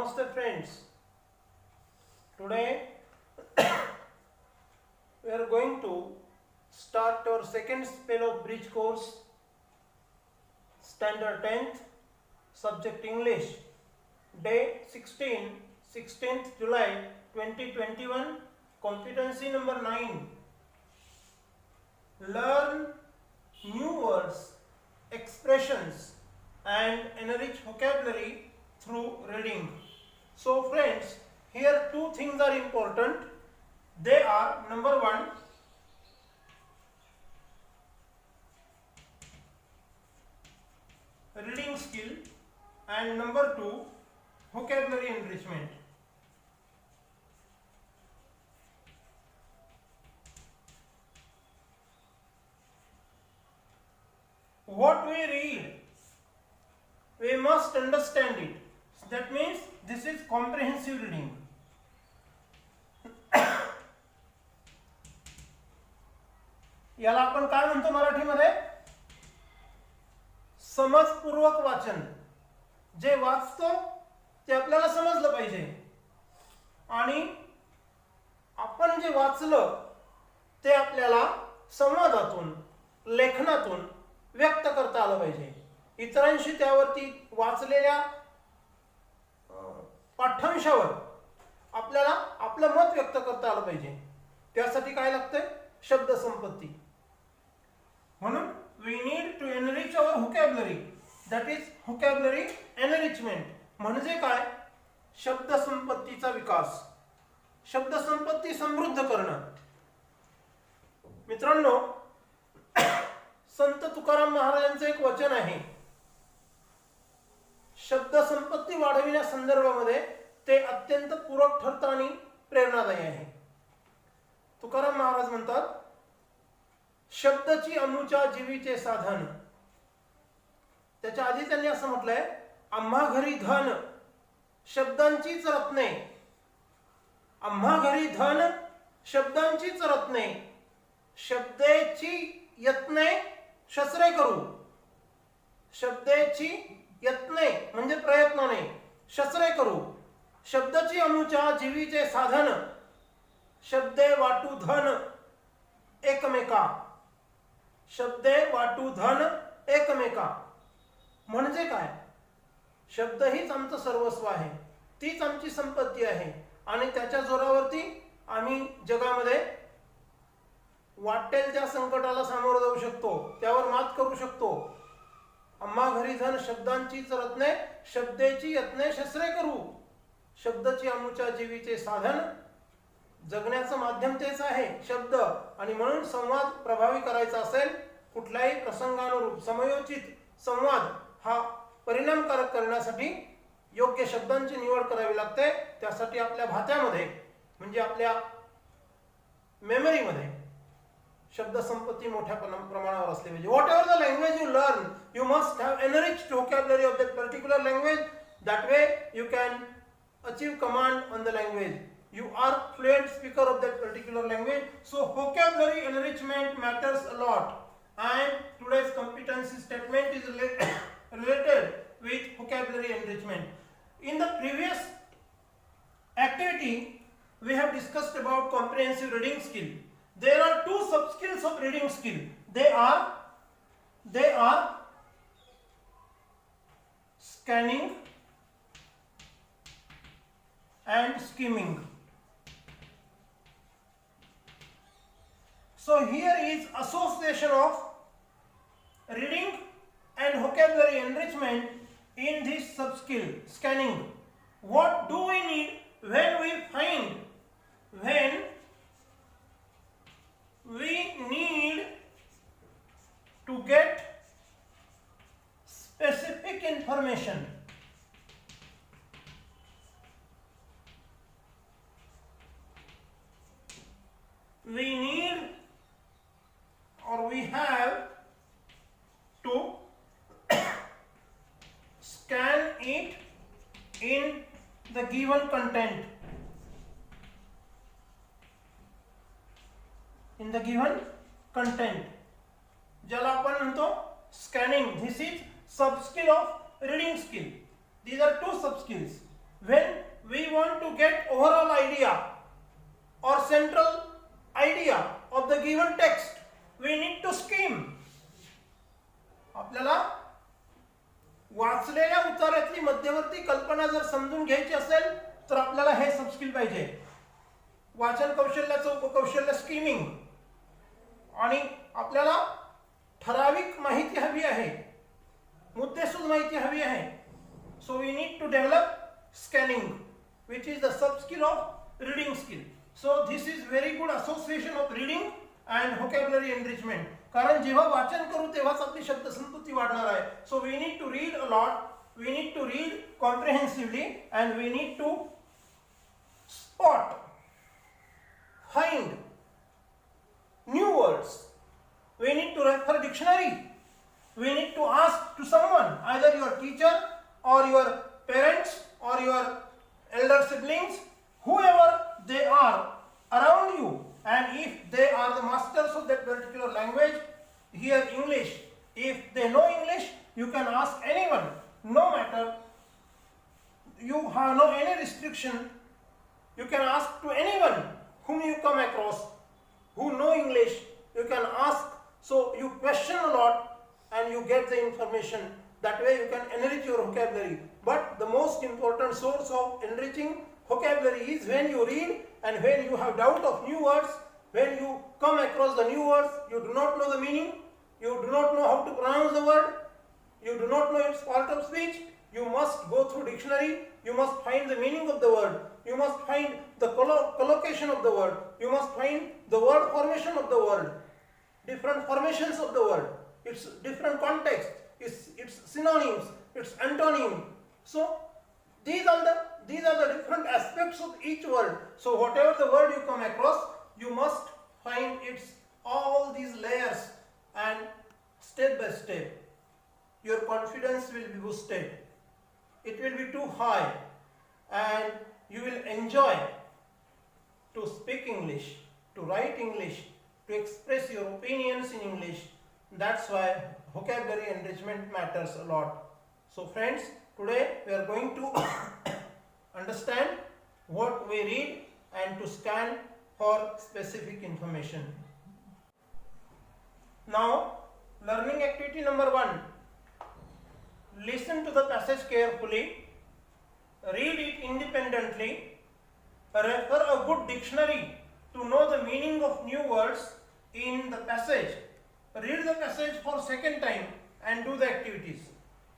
Namaste friends. Today we are going to start our second spell of bridge course, standard 10th, subject English, day 16th July 2021, competency number 9. Learn new words, expressions and enrich vocabulary through reading. So friends, here two things are important. They are, number one, reading skill, and number two, vocabulary enrichment. What we read, we must understand it. That means this is comprehensive reading. याला आपण काय म्हणतो मराठीमध्ये? समजपूर्वक वाचन. जे वाचतो ते आपल्याला समजलं पाहिजे आणि आपण जे वाचलं ते आपल्याला संवादातून, लेखनातून व्यक्त करता आलं पाहिजे. इतरांशी त्यावरती वाचलेल्या पाठ्यांशावर आपल्याला आपलं मत व्यक्त करता आलं पाहिजे. त्यासाठी काय लागतंय? शब्द संपत्ती. म्हणून we need to enrich our vocabulary, that is vocabulary enrichment. म्हणजे काय? शब्द संपत्तीचा विकास, शब्द संपत्ती समृद्ध करणं. मित्रांनो, संत तुकाराम महाराजांचं एक वचन आहे. शब्द संपत्ती वाढविण्या संदर्भामध्ये ते अत्यंत पूरक ठरतं आणि प्रेरणादायी आहे. तुकाराम महाराज म्हणतात, शब्दची अमुच्या जीवीचे साधन. त्याच्या आधी त्यांनी असं म्हटलंय, आम्हा घरी धन शब्दांचीच रत्ने. आम्हा घरी धन शब्दांचीच रत्ने, शब्देची यत्ने शस्त्रे करू. शब्देची यत्ने म्हणजे प्रयत्नाने, शस्त्रे करू. शब्दाची अमुच्या जीवीचे साधन, शब्दे वाटू धन एकमेका. शब्दे वाटू धन एकमेका म्हणजे काय? शब्द हीच आमचं सर्वस्व आहे, तीच आमची संपत्ती आहे आणि त्याच्या जोरावरती आम्ही जगामध्ये वाटेल त्या संकटाला सामोरं जाऊ शकतो, त्यावर मात करू शकतो. आम्हा घरी धन शब्दांचीच रत्ने, शब्देची यत्ने शस्त्रे करू. शब्दाची अमुच्या जीवीचे साधन, जगण्याचं माध्यम तेच आहे शब्द. आणि म्हणून संवाद प्रभावी करायचा असेल, कुठल्याही प्रसंगानुरूप समयोचित संवाद हा परिणामकारक करण्यासाठी योग्य शब्दांची निवड करावी लागते. त्यासाठी आपल्या भात्यामध्ये म्हणजे आपल्या मेमरीमध्ये शब्द संपत्ती मोठ्या प्रमाणावर असली पाहिजे. What ever the language you learn, you must have enriched vocabulary of that particular language. That way you can achieve command on the language. You are fluent speaker of that particular language, so vocabulary enrichment matters a lot. And today's competency statement is related with vocabulary enrichment. In the previous activity, we have discussed about comprehensive reading skill. There are two sub skills of reading skill. They are scanning and skimming. So here is association of reading and vocabulary enrichment in this sub-skill, scanning. What do we need when we need to get specific information? We need or we have to scan it in the given content. In the given content, ज्याला आपण म्हणतो scanning. This is sub skill of reading skill. These are two sub skills. When we want to get overall idea or central idea of the given text, we need to skim. आपल्याला वाचलेल्या उतार्यातली मध्यवर्ती कल्पना जर समजून घ्यायची असेल तर आपल्याला हे सब skill पाहिजे. वाचन कौशल्याचं उपकौशल्य स्कीमिंग. आणि आपल्याला ठराविक माहिती हवी आहे, मुद्देसूद माहिती हवी आहे. So we need to develop scanning which is the sub skill of reading skill. So this is very good association of reading and vocabulary enrichment. कारण जेव्हा वाचन करू तेव्हाच आपली शब्दसंपत्ती वाढणार आहे. So we need to read a lot, we need to read comprehensively and we need to spot, find new words. We need to refer dictionary. We need to ask to someone, either your teacher or your parents or your elder siblings, whoever they are around you, and if they are the masters of that particular language, here English, if they know English, you can ask anyone, no matter, you have no any restriction, you can ask to anyone whom you come across who know English, you can ask. So you question a lot and you get the information. That way you can enrich your vocabulary. But the most important source of enriching vocabulary is when you read and when you have doubt of new words, when you come across the new words, you do not know the meaning, you do not know how to pronounce the word, you do not know its part of speech, you must go through dictionary, you must find the meaning of the word, you must find the collocation of the word, you must find the word formation of the word, different formations of the word, its different context, its synonyms, its antonym. So these are the different aspects of each word. So whatever the word you come across, you must find its all these layers, and step by step your confidence will be boosted. It will be too high and you will enjoy to speak English, to write English, to express your opinions in English. That's why vocabulary enrichment matters a lot. So friends, today we are going to understand what we read and to scan for specific information. Now, learning activity number 1. Listen to the passage carefully, read it independently, refer a good dictionary to know the meaning of new words in the passage. Read the passage for second time and do the activities.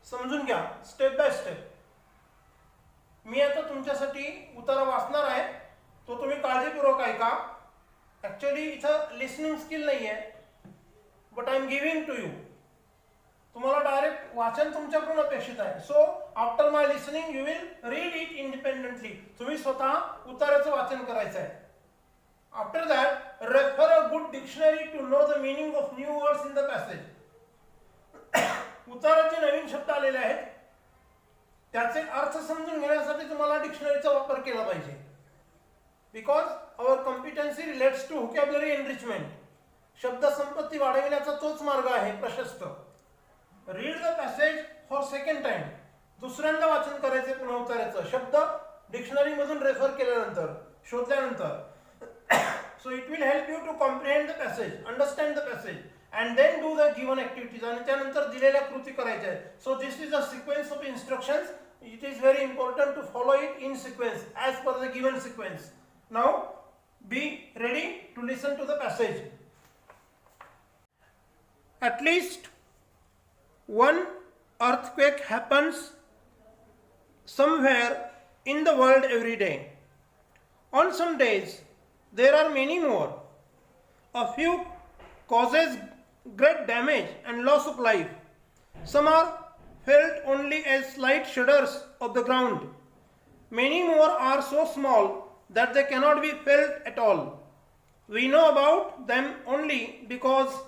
समजून घ्या step by step. मी आता तुमच्यासाठी उतारा वाचणार आहे, तो तुम्ही काळजीपूर्वक ऐका. ऍक्च्युअली इथं लिसनिंग स्किल नाही आहे, but I am giving to you. तुम्हाला डायरेक्ट वाचन तुमच्याकडून अपेक्षित आहे. So after my listening you will read it independently. तुम्ही स्वतः उतार्याचं वाचन करायचं आहे. After that, refer a good dictionary to know the meaning of new words in the passage. उताराचे नवीन शब्द आलेले आहेत, त्याचे अर्थ समजून घेण्यासाठी तुम्हाला डिक्शनरीचा वापर केला पाहिजे. Because our competency relates to vocabulary enrichment. शब्द संपत्ती वाढविण्याचा तोच मार्ग आहे प्रशस्त. Read the passage for second time. दुसऱ्यांदा वाचन करायचे पुन्हा उताराचं. शब्द डिक्शनरी मधून रेफर केल्यानंतर, शोधल्यानंतर. So it will help you to comprehend the passage, understand the passage, and then do the given activities. आणि त्यानंतर दिलेल्या कृती करायच्या आहेत. So this is a sequence of instructions. It is very important to follow it in sequence as per the given sequence. Now be ready to listen to the passage. At least one earthquake happens somewhere in the world every day. On some days there are many more. A few causes great damage and loss of life. Some are felt only as slight shudders of the ground. Many more are so small that they cannot be felt at all. We know about them only because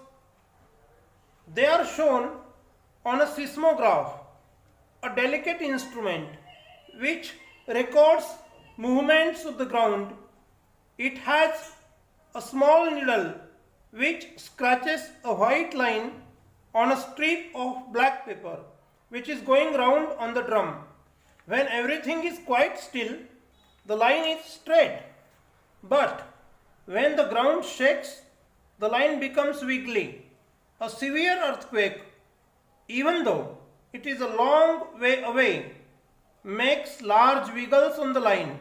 they are shown on a seismograph, a delicate instrument which records movements of the ground. It has a small needle which scratches a white line on a strip of black paper which is going round on the drum. When everything is quite still, the line is straight, but when the ground shakes, the line becomes wiggly. A severe earthquake, even though it is a long way away, makes large wiggles on the line.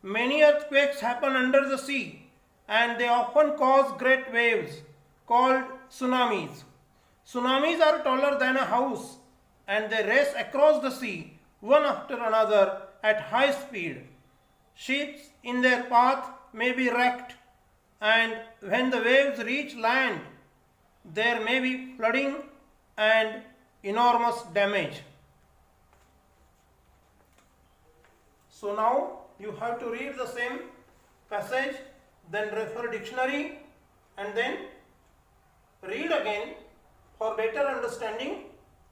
Many earthquakes happen under the sea and they often cause great waves called tsunamis. Tsunamis are taller than a house and they race across the sea one after another at high speed. Ships in their path may be wrecked, and when the waves reach land, there may be flooding and enormous damage. So now you have to read the same passage, then refer dictionary, and then read again for better understanding,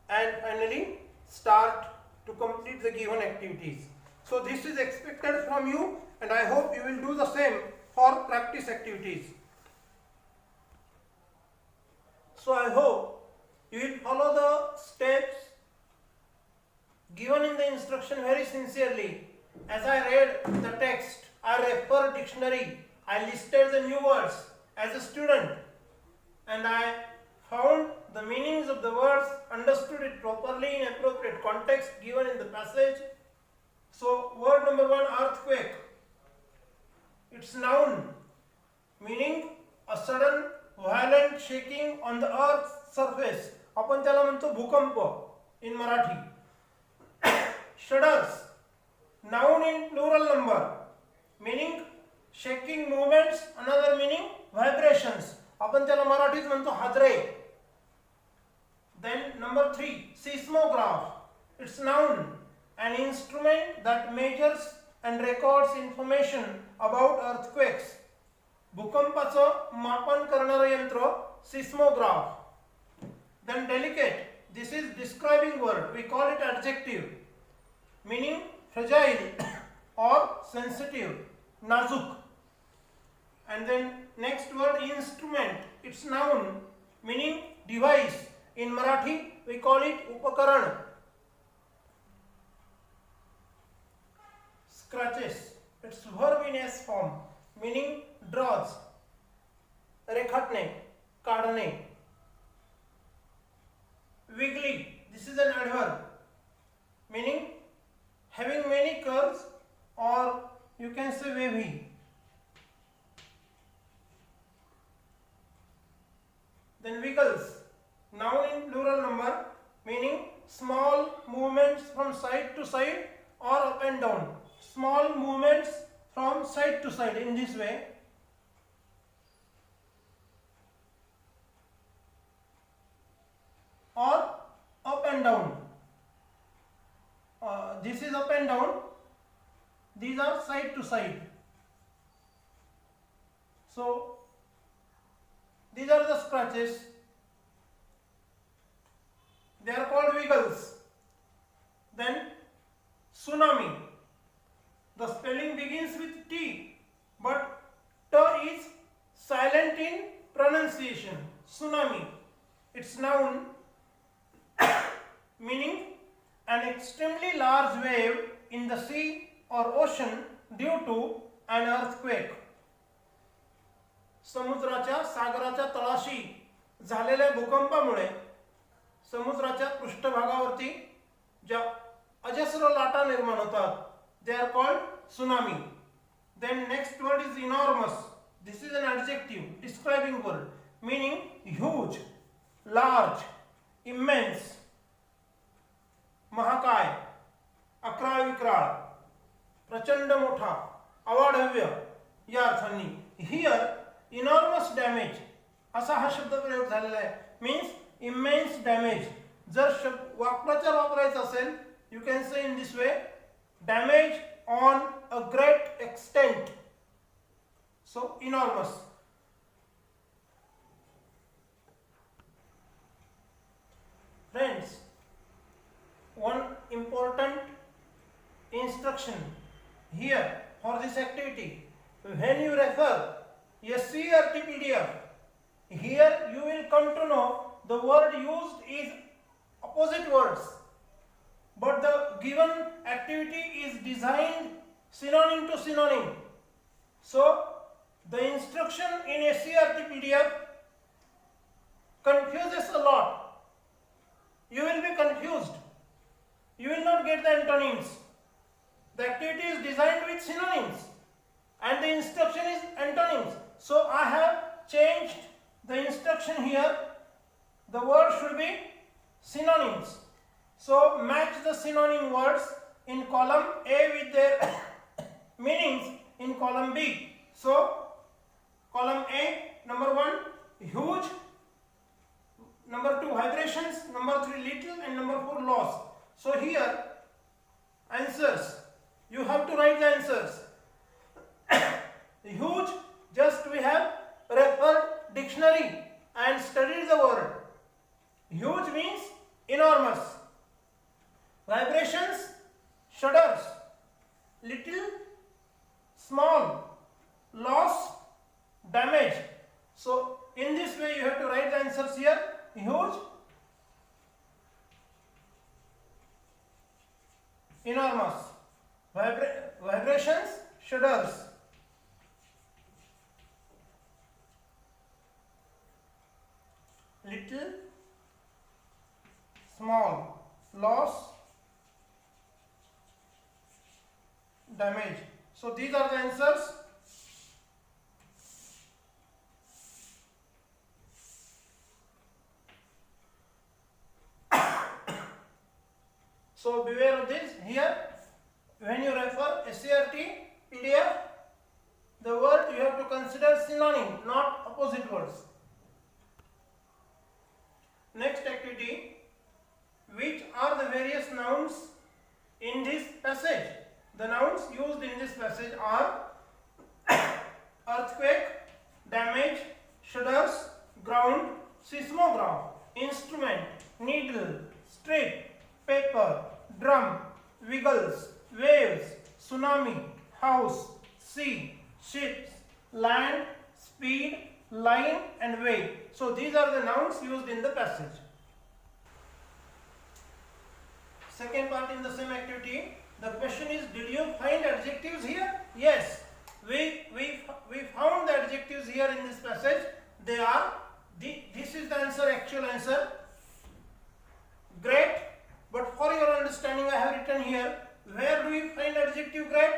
and finally start to complete the given activities. So this is expected from you, and I hope you will do the same for practice activities. So I hope you will follow the steps given in the instruction very sincerely. As I read the text, I refer dictionary, I listed the new words as a student, and I found the meanings of the words, understood it properly in appropriate context given in the passage. So word number 1, earthquake. It's noun, meaning a sudden violent shaking on the earth's surface. आपण त्याला म्हणतो भूकंप in Marathi. Shudders, noun in plural number, meaning shaking movements, another meaning vibrations. आपण त्याला मराठीत म्हणतो हादरे. Then number 3, seismograph. It's noun, an instrument that measures and records information about earthquakes. भूकंपाचं मापन करणारं यंत्र seismograph. Then delicate. This is describing word. We call it adjective, meaning fragile or sensitive, nazuk. And then next word, instrument. It's noun, meaning device. In Marathi we call it upakaran. Scratches. It's verb in S form, meaning draws. रेखाटणे, काढणे. Wiggly. This is an adverb, meaning having many curves, or you can say wavy. Then wiggles, noun in plural number, meaning small movements from side to side or up and down. Small movements from side to side in this way. Or up and down. This is up and down. These are side to side. So these are the scratches. They are called wiggles. Then tsunami. The spelling begins with T, but T is silent in pronunciation. Tsunami. It's noun, meaning an extremely large wave in the sea or ocean due to an earthquake. समुद्राच्या सागराच्या तळाशी झालेल्या भूकंपामुळे समुद्राच्या पृष्ठभागावरती ज्या अजस्र लाटा निर्माण होतात, they are called tsunami. Then next word is enormous. This is an adjective, describing word, meaning huge, large, immense, महाकाय, अक्राळ विक्राळ, प्रचंड मोठा, अवाढव्य या अर्थांनी. Here enormous damage असा हा शब्द प्रयोग झालेला आहे, मीन्स immense damage. जर वाक्प्रचार वापरायचा असेल, you can say in this way, damage on a great extent. So enormous. Friends, one important instruction here for this activity: when you refer SCERT PDF, here you will come to know the word used is opposite words, but the given activity is designed synonym to synonym. So the instruction in SCERT PDF confuses a lot. You will be confused. You will not get the antonyms. The activity is designed with synonyms and the instruction is antonyms. So I have changed the instruction here. The word should be synonyms. So match the synonym words in column A with their meanings in column B. So column A, number 1 huge, number 2 vibrations, number 3 little, and number 4 loss. So here answers, you have to write the answers. Huge, just we have referred dictionary and studied the word. Huge means enormous. Vibrations, shudders. Little, small. Loss, damage. So in this way you have to write the answers here. Huge, enormous. Vibrations, shudders. Little, small. Loss, damage. So these are the answers. So beware of this. Here when you refer SCERT PDF, the word you have to consider synonym, not opposite words. Next activity, which are the various nouns in this passage? The nouns used in this passage are earthquake, damage, shudders, ground, seismograph, instrument, needle, strip, paper, drum, wiggles, waves, tsunami, house, sea, ships, land, speed, line, and way. So these are the nouns used in the passage. Second part in the same activity, the question is, did you find adjectives here? Yes, we found the adjectives here in this passage. They are, this is the answer, actual answer. Great, but for your understanding I have written here, where do we find adjective great?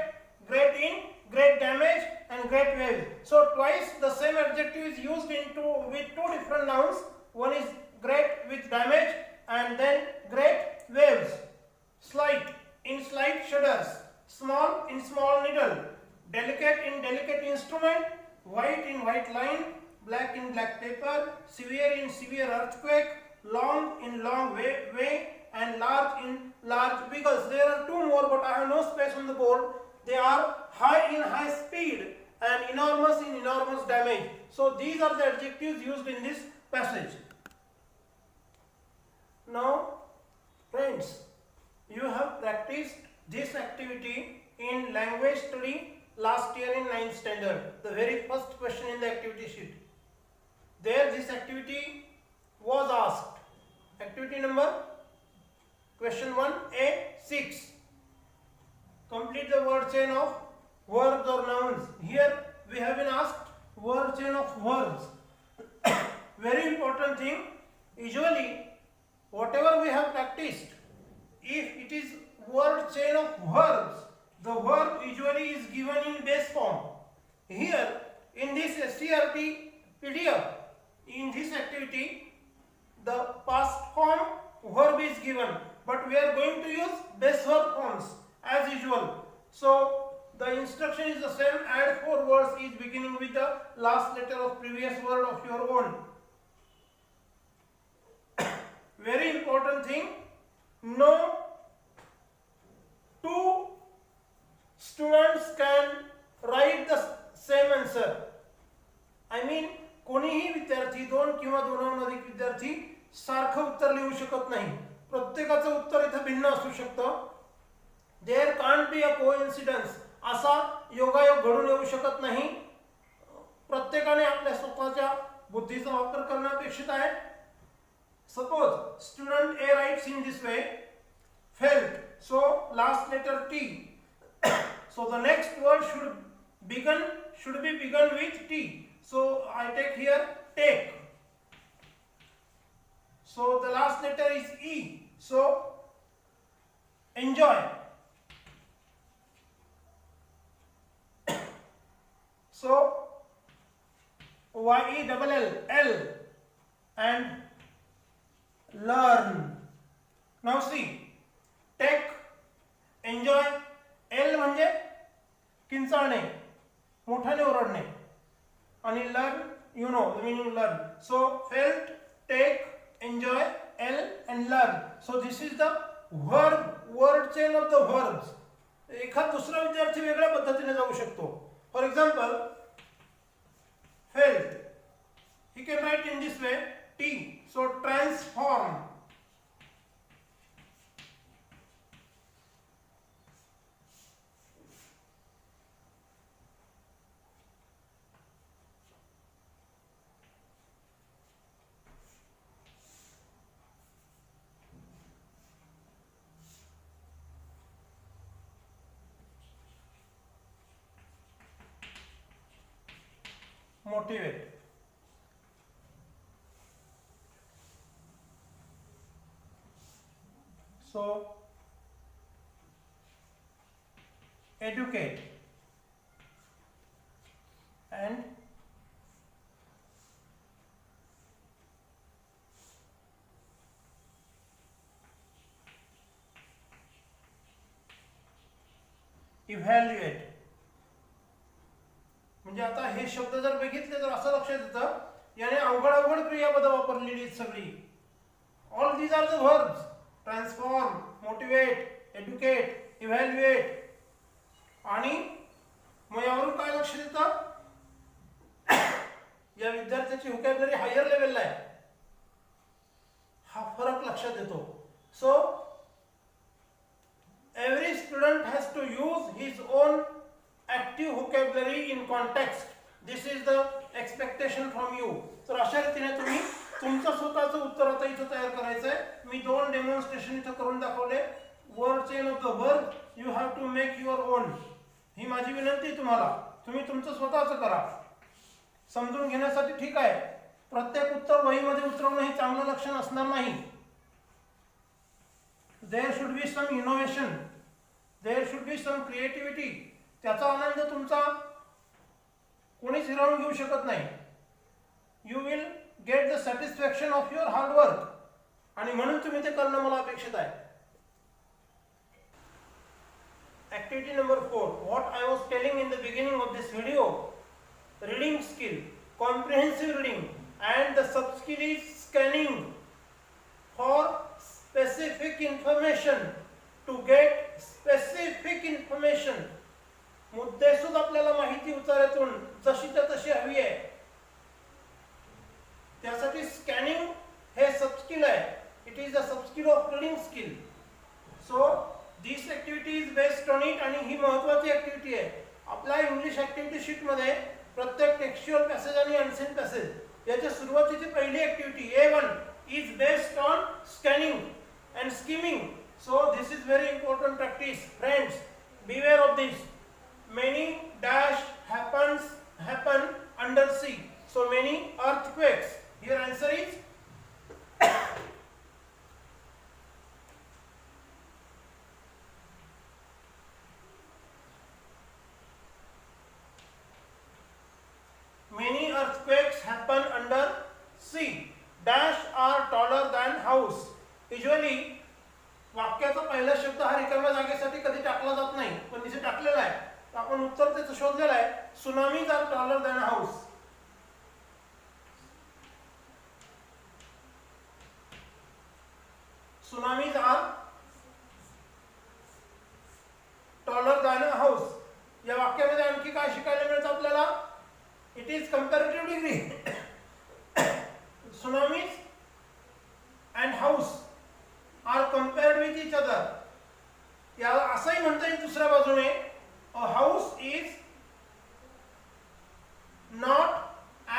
Great in great damage and great waves. So twice the same adjective is used with two different nouns. One is great with damage and then great waves. Slight in slight shudders, small in small needle, delicate in delicate instrument, white in white line, black in black paper, severe in severe earthquake, long in long way, and large in large wiggles. There are two more, but I have no space on the board. They are high in high speed and enormous in enormous damage. So these are the adjectives used in this passage. Now friends, you have practiced this activity in language study last year in 9th standard. The very first question in the activity sheet. There this activity was asked. Activity number, question 1A6. Complete the word chain of verbs or nouns. Here we have been asked word chain of verbs. Very important thing, usually whatever we have practiced, if it is word chain of verbs, the verb usually is given in base form. Here in this SCERT PDF, in this activity, the past form verb is given, but we are going to use base verb forms as usual. So the instruction is the same. Add 4 words each beginning with the last letter of previous word of your own. Very important thing, no two students can write the same answer. I mean, कोणीही विद्यार्थी, दोन किंवा दोनहून अधिक विद्यार्थी सारखं उत्तर लिहू शकत नाही. प्रत्येकाचं उत्तर इथे भिन्न असू शकतं. There can't be a coincidence. असा योगायोग घडून येऊ शकत नाही. प्रत्येकाने आपल्या स्वतःच्या बुद्धीचा वापर करणं अपेक्षित आहे. Suppose student A writes in this way, felt. So last letter T. So the next word should be begun with T. So I take here take. So the last letter is E. So enjoy. So YELL and learn. Now see, take, enjoy, L म्हणजे किंचाळणे, मोठ्याने ओरडणे, आणि learn, you know the meaning learn. So felt, take, enjoy, L and learn. So this is the word chain of the verbs. एखाद दुसरा विद्यार्थी वेगळ्या पद्धतीने जाऊ शकतो. For example, felt, he can write in this way, T. So transform. Motivate. So educate and evaluate. म्हणजे आता हे शब्द जर बघितले तर असं लक्षात येतं याने अवघड क्रियापद वापरलेली आहेत सगळी. All these are the verbs. Transform, motivate, educate, evaluate. आणि मग यावरून काय लक्षात येतं, या विद्यार्थ्याची व्होकॅब्युलरी हायर लेवलला आहे, हा फरक लक्षात येतो. सो every student has to use his own active vocabulary in context. This is the expectation from you. तर अशा रीतीने तुम्ही तुमचं स्वतःचं उत्तर आता इथं तयार करायचं आहे. मी 2 डेमॉन्स्ट्रेशन इथं करून दाखवले. Word chain of the verb you have to make your own. ही माझी विनंती तुम्हाला, तुम्ही तुमचं स्वतःचं करा. समजून घेण्यासाठी ठीक आहे, प्रत्येक उत्तर वहीमध्ये उतरवणं हे चांगलं लक्षण असणार नाही. There should be some innovation. There should be some creativity. त्याचा आनंद तुमचा कोणीच हिरावून घेऊ शकत नाही. You will get the satisfaction of your hard work. आणि म्हणून तुम्ही ते करणं मला अपेक्षित आहे. Activity number 4. What I was telling in the beginning of this video, reading skill, comprehensive reading, and the sub skill is scanning for specific information. To get specific information. मुद्देसूद आपल्याला माहिती उतार्यातून जशी त्या तशी हवी आहे, त्यासाठी स्कॅनिंग हे सब स्किल आहे. It is the sub skill of reading skill. So this activity is based on it. आणि ही महत्त्वाची ऍक्टिव्हिटी आहे. आपल्या इंग्लिश ऍक्टिव्हिटी शीट मध्ये प्रत्येक टेक्स्च्युअल पॅसेज आणि अनसीन पॅसेज याच्या सुरुवातीची पहिली activity A1 is based on scanning and skimming. So this is very important practice, friends. Beware of this. Many dash happen under sea. So many earthquakes. Here answer is many earthquakes happen under sea. Dash are taller than house. Usually वाक्याचा पहिला शब्द हा रिकाम्या जागेसाठी कधी टाकला जात नाही, पण तिथे टाकलेला आहे. आपण उत्तर त्याचं शोधलेलं आहे. Tsunamis are taller than house. Tsunamis are taller than a house. या वाक्यामध्ये आणखी काय शिकायला मिळतं आपल्याला? It is comparative degree. Tsunamis and house are compared with each other. याला असंही म्हणता येईल दुसऱ्या बाजूने, a house is not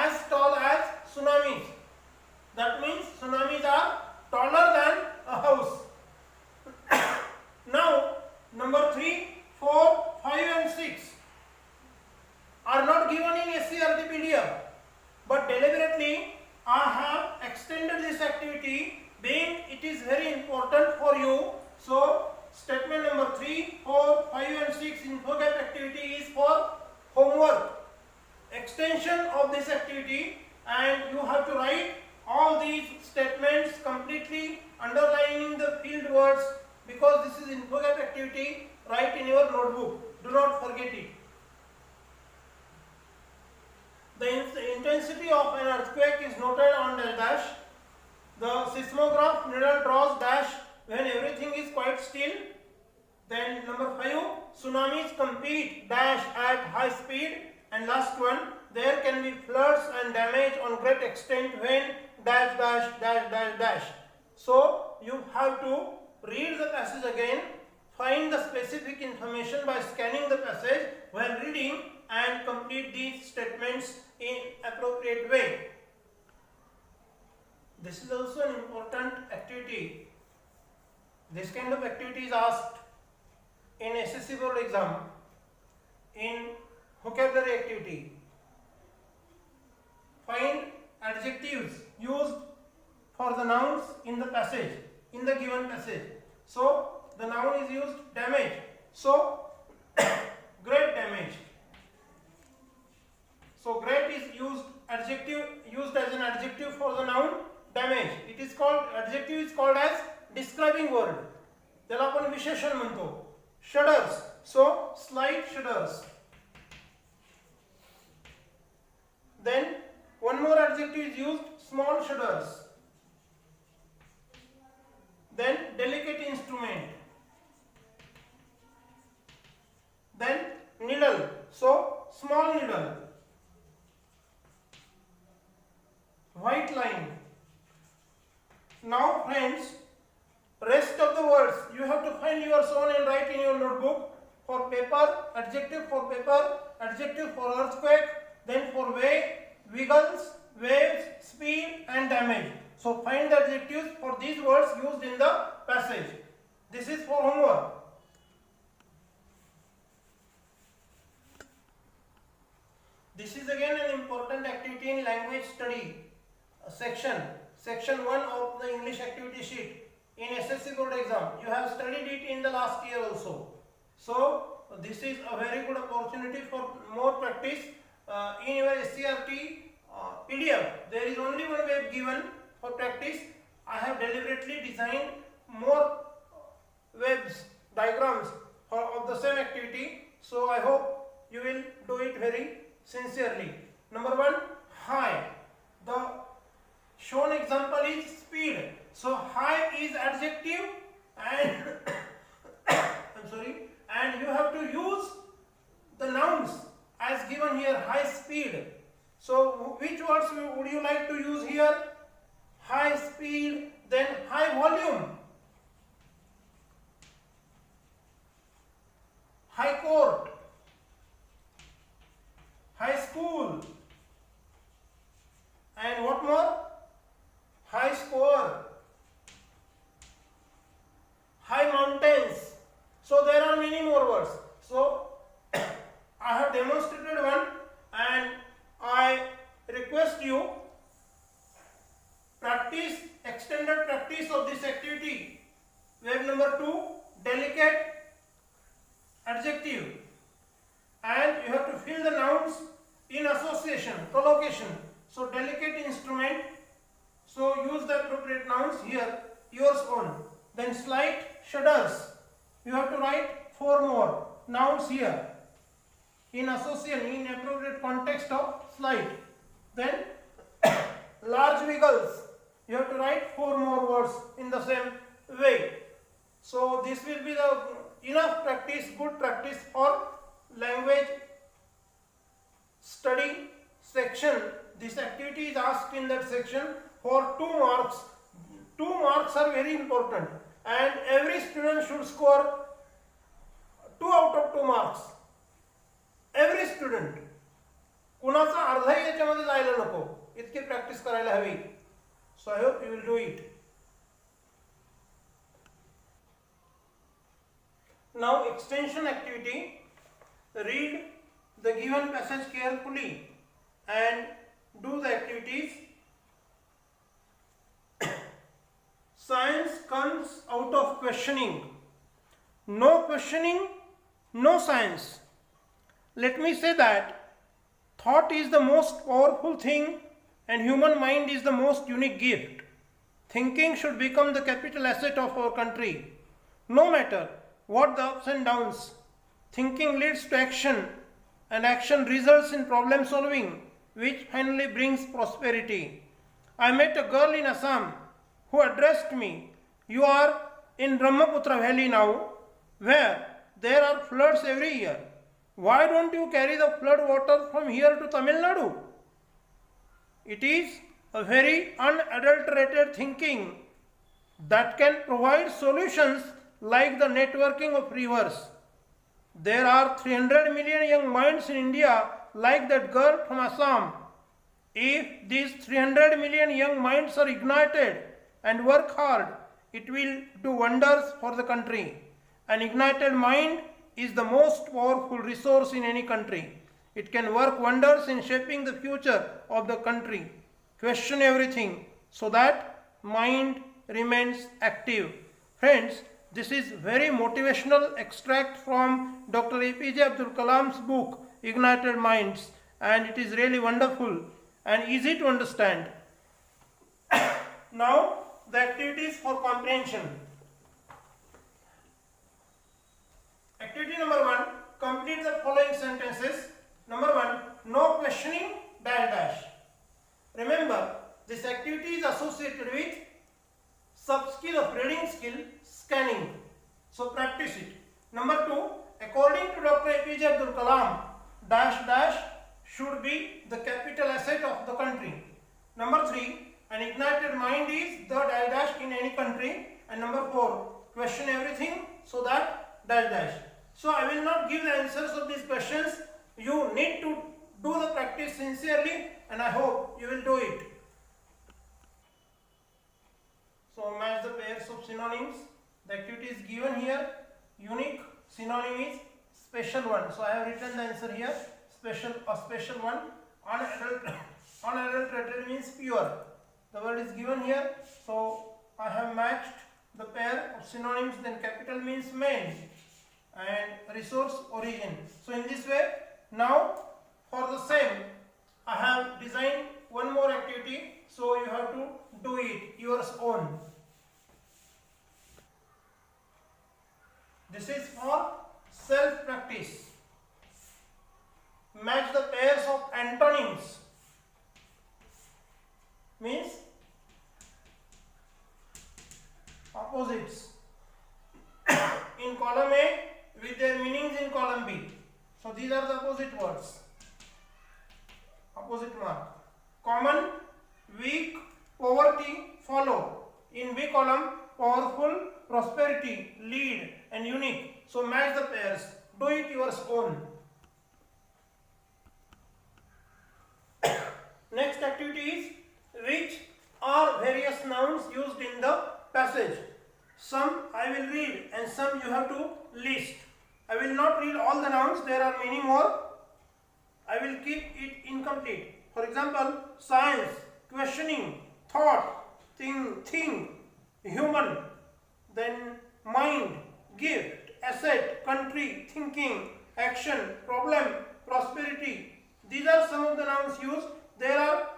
as tall as tsunamis. That means tsunamis are taller than a house. Now number 3, 4, 5 and 6 are not given in SCRT PDF, but deliberately I have extended this activity being it is very important for you. So statement number 3, 4, 5 and 6 infogap activity is for homework. Extension of this activity, and you have to write all these statements completely underlining the field words, because this is infogap activity. Write in your notebook, do not forget it. The intensity of an earthquake is noted on the dash. The seismograph needle draws dash when everything is quite still. Then number 5, tsunamis compete dash at high speed. And last one, there can be floods and damage on great extent when dash dash dash dash dash. So you have to read the passage again, find the specific information by scanning the passage while reading, and complete these statements in appropriate way. This is also an important activity. This kind of activity is asked in SSC board exam in vocabulary activity. Find adjectives used for the nouns in the passage, in the given passage. So the noun is used damage. So great damage. So great is used as an adjective for the noun damage. It is called, adjective is called as describing word. त्याला आपण विशेषण म्हणतो. Shudders. So slight shudders. Then one more adjective is used, small shudders. Then delicate instrument. Then needle. So small needle. White line. Now friends, rest of the words you have to find your own and write in your notebook. For paper, adjective for paper, adjective for earthquake, then for wave, wiggles, waves, speed and damage. So find the adjectives for these words used in the passage. This is for homework. This is again an important activity in language study section 1 of the English activity sheet in SSC board exam. You have studied it in the last year also. So this is a very good opportunity for more practice. In your SCRT PDF, there is only one web given for practice. I have deliberately designed more webs, diagrams of the same activity. So I hope you will do it very sincerely. Number 1, high. The shown example is speed. So high is adjective and and you have to use the nouns as given here, high speed. So which words would you like to use here? High speed, then high volume, high court, high school, and what more? High score, high mountains. So there are many more words. So I have demonstrated one, and I request you practice, extended practice of this activity. Web number 2, delicate adjective, and you have to fill the nouns in association, collocation. So delicate instrument, so use the appropriate nouns here, yours own. Then slight shudders, you have to write 4 more nouns here in association, in appropriate context of slight. Then large wiggles, you have to write 4 more words in the same way. So this will be the enough practice, good practice for language study section. This activity is asked in that section for 2 marks. 2 marks are very important, and every student should score 2 out of 2 marks. Every student. कुणाचा अर्धाही याच्यामध्ये जायला नको, इतकी practice करायला हवी. So I hope you will do it. Now extension activity. read the given passage carefully and do the activities. Science comes out of questioning. No questioning, no science. Let me say that thought is the most powerful thing and human mind is the most unique gift. Thinking should become the capital asset of our country. No matter what the ups and downs, thinking leads to action and action results in problem solving, which finally brings prosperity. I met a girl in Assam who addressed me. You are in Brahmaputra Valley now, where there are floods every year. Why don't you carry the flood water from here to Tamil Nadu? It is a very unadulterated thinking that can provide solutions like the networking of rivers. There are 300 million young minds in India like that girl from Assam. If these 300 million young minds are ignited and work hard, it will do wonders for the country. An ignited mind is the most powerful resource in any country. It can work wonders in shaping the future of the country. Question everything so that mind remains active. Friends, this is very motivational extract from Dr. APJ Abdul Kalam's book Ignited Minds, and it is really wonderful and easy to understand. Now the activities for comprehension. Activity number 1, complete the following sentences. Number 1, no questioning dash dash. Remember, this activity is associated with sub-skill of reading skill, scanning. So practice it. Number 2, according to Dr. APJ Abdul Kalam, dash dash should be the capital asset of the country. Number 3, an ignited mind is the dash dash in any country. And number 4, question everything so that dash dash. So I will not give the answers of these questions. You need to do the practice sincerely and I hope you will do it. So match the pairs of synonyms. The activity is given here. Unique synonym is special one. So I have written the answer here. A special one. Unadulterated means pure. The word is given here. So I have matched the pair of synonyms. Then capital means main and resource origin. So in this way, now for the same, I have designed one more activity. So you have to do it yours own. This is for self practice. Match the pairs of antonyms. Means opposites in column A with their meanings in column B. So these are the opposite words. Opposite mark. Common, weak, poverty, follow. In B column, powerful, prosperity, lead, and unique. So match the pairs. Do it yours own. Next activity is which are various nouns used in the passage. Some I will read and some you have to list. I will not read all the nouns, there are many more. I will keep it incomplete. For example, science, questioning, thought, think, human, then mind, gift, asset, country, thinking, action, problem, prosperity. These are some of the nouns used. There are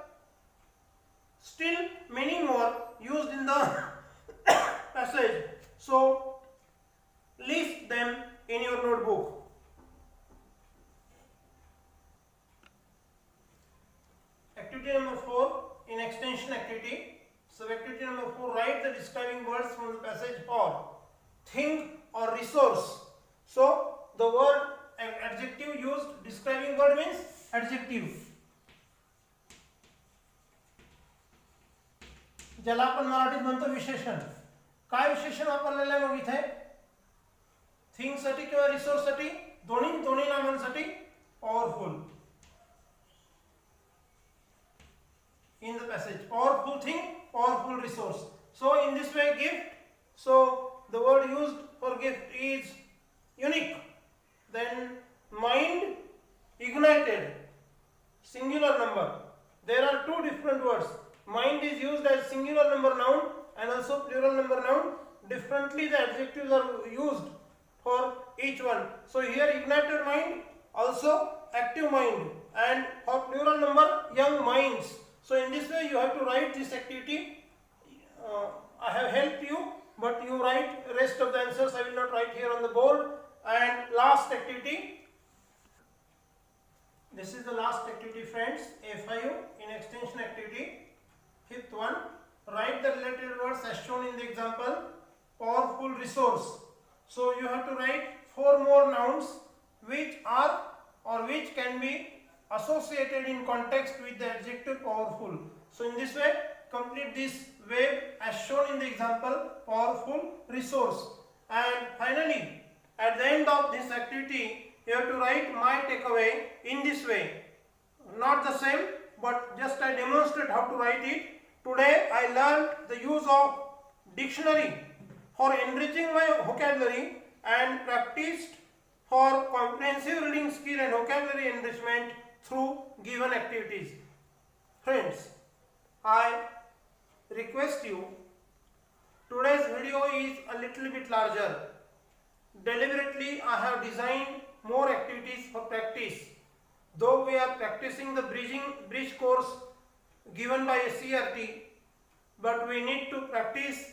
still many more used in the passage. So list them in your notebook. Activity number 4 in extension activity. So activity number 4, write the describing words from the passage or think or resource. So the word adjective used, describing word means adjective. ज्याला आपण मराठीत म्हणतो विशेषण. काय विशेषण वापरलेलं आहे मग इथे थिंग साठी किंवा रिसोर्स साठी दोन्ही नामांसाठी powerful. In the passage, powerful thing, powerful resource. So in this way, gift. So the word used for gift is unique. Then mind ignited, singular number. There are two different words. Mind is used as singular number noun and also plural number noun. Differently the adjectives are used for each one. So here ignited mind, also active mind, and for plural number young minds. So in this way you have to write this activity. I have helped you, but you write rest of the answers. I will not write here on the board. And last activity. This is the last activity, friends. A5 in extension activity. Fifth one. Write the related words as shown in the example. Powerful resource. So you have to write 4 more nouns which are or which can be associated in context with the adjective powerful. So in this way, complete this web as shown in the example, powerful resource. And finally, at the end of this activity, you have to write my takeaway in this way. Not the same, but just I demonstrate how to write it. Today I learned the use of dictionary for enriching my vocabulary and practiced for comprehensive reading skill and vocabulary enrichment through given activities. Friends, I request you, today's video is a little bit larger. Deliberately I have designed more activities for practice. Though we are practicing the bridge course given by CRT, but we need to practice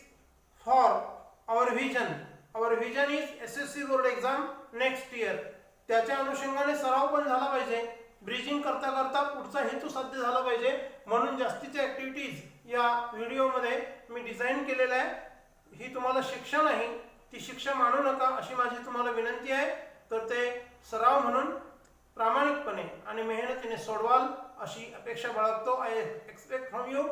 for our vision. Our vision is SSC board exam next year. त्याच्या अनुषंगाने सराव पण झाला पाहिजे. Bridging करता करता पुढचा हेतू साध्य झाला पाहिजे. म्हणून जास्तीच्या ऍक्टिव्हिटीज या व्हिडिओमध्ये मी डिझाइन केलेल्या आहे. ही तुम्हाला शिक्षा नाही, ती शिक्षा मानू नका अशी माझी तुम्हाला विनंती आहे. तर ते सराव म्हणून प्रामाणिकपणे आणि मेहनतीने सोडवाल अशी अपेक्षा बाळगतो. I expect from you